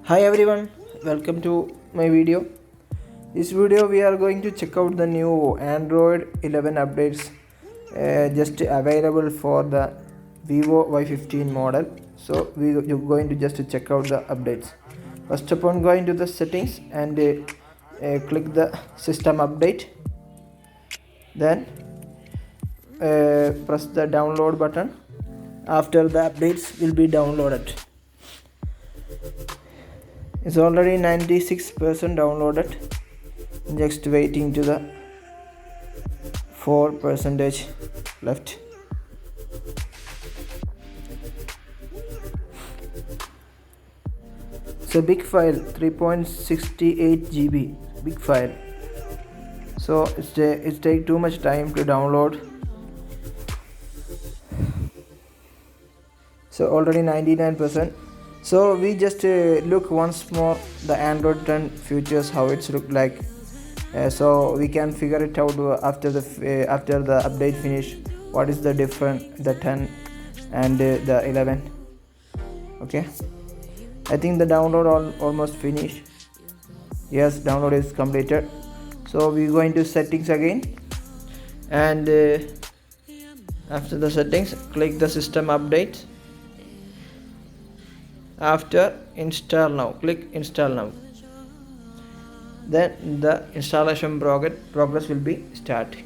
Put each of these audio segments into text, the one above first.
Hi everyone, welcome to my video. This video we are going to check out the new Android 11 updates just available for the Vivo y15 model. So you're going to just check out the updates. First upon going to the settings and click the system update. Then press the download button. After the updates will be downloaded. It's already 96% downloaded. Just waiting to the 4% left. It's a big file, 3.68 GB, big file. So it's take too much time to download. So already 99%. So we just look once more the Android 10 features, how it's look like. So we can figure it out after the update finish. What is the difference the 10 and the 11? Okay, I think the download almost finished. Yes, download is completed. So we go into settings again, and after the settings, click the system update. After install now, click install now. Then the installation progress will be starting.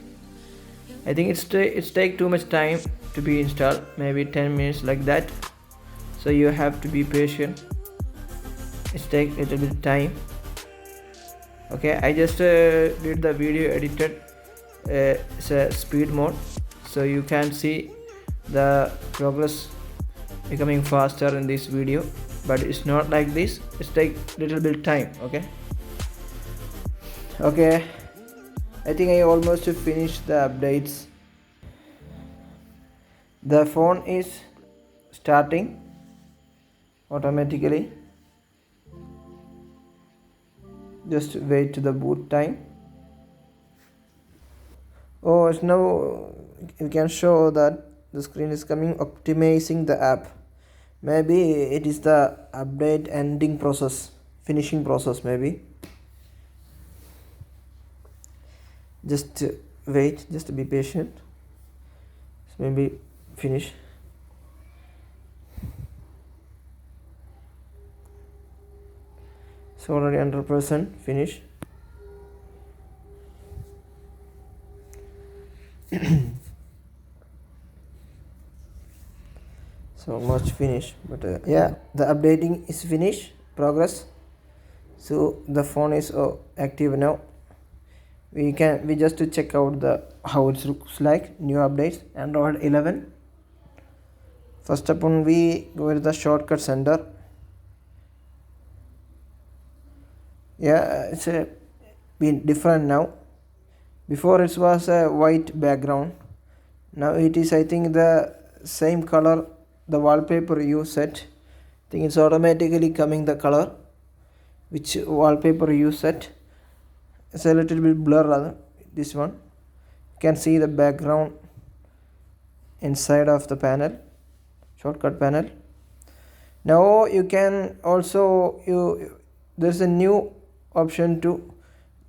I think it's take too much time to be installed, maybe 10 minutes like that. So you have to be patient. It's take a little bit time. Okay, I just did the video edited. It's a speed mode, so you can see the progress becoming faster in this video, but it's not like this. It's take little bit time. Okay, I think I almost finished the updates. The phone is starting automatically. Just wait to the boot time. Oh, it's now you can show that the screen is coming optimizing the app. Maybe it is the update ending process, finishing process maybe. Just wait, just be patient. Maybe finish. It's already 100% finish. So almost finished, but yeah, the updating is finished, progress. So the phone is active now. We just to check out the how it looks like, new updates Android 11. First upon we go to the shortcut center. Yeah, it's been different now. Before it was a white background. Now it is, I think, the same color. The wallpaper you set, I think it's automatically coming the color which wallpaper you set. It's a little bit blur. This one, you can see the background inside of the panel, shortcut panel. Now you can also there's a new option to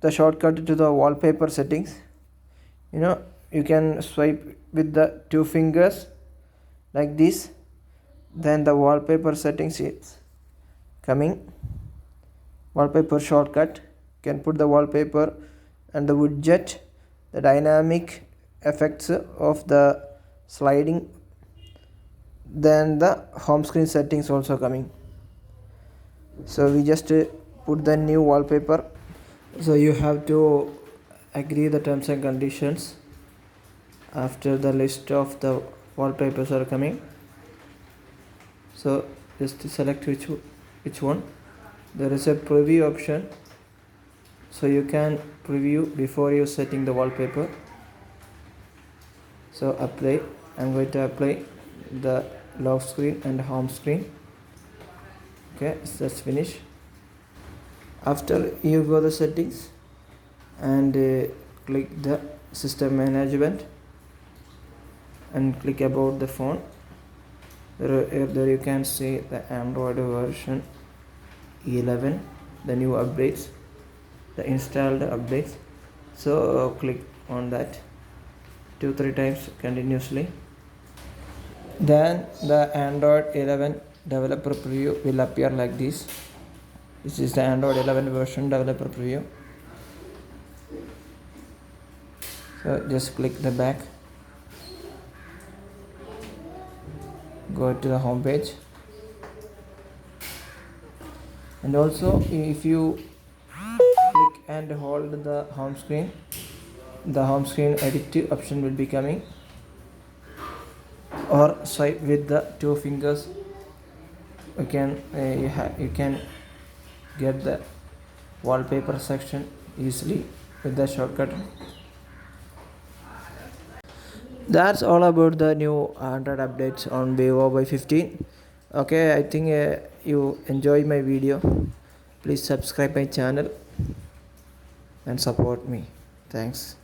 the shortcut to the wallpaper settings. You can swipe with the 2 fingers like this. Then the wallpaper settings is coming. Wallpaper shortcut, you can put the wallpaper and the widget, the dynamic effects of the sliding. Then the home screen settings also coming. So we just put the new wallpaper. So you have to agree the terms and conditions after the list of the wallpapers are coming. So just select which one. There is a preview option, so you can preview before you setting the wallpaper. So apply. I'm going to apply the lock screen and home screen. Okay, so let's finish. After you go the settings and click the system management and click about the phone. There you can see the Android version 11, the new updates, the installed updates. So click on that 2-3 times continuously. Then the Android 11 developer preview will appear like this. This is the Android 11 version developer preview. So just click the back, go to the home page, and also if you click and hold the home screen edit option will be coming, or swipe with the 2 fingers. You can get the wallpaper section easily with the shortcut. That's all about the new Android updates on Vivo y15. Okay, I think you enjoy my video. Please subscribe my channel and support me. Thanks.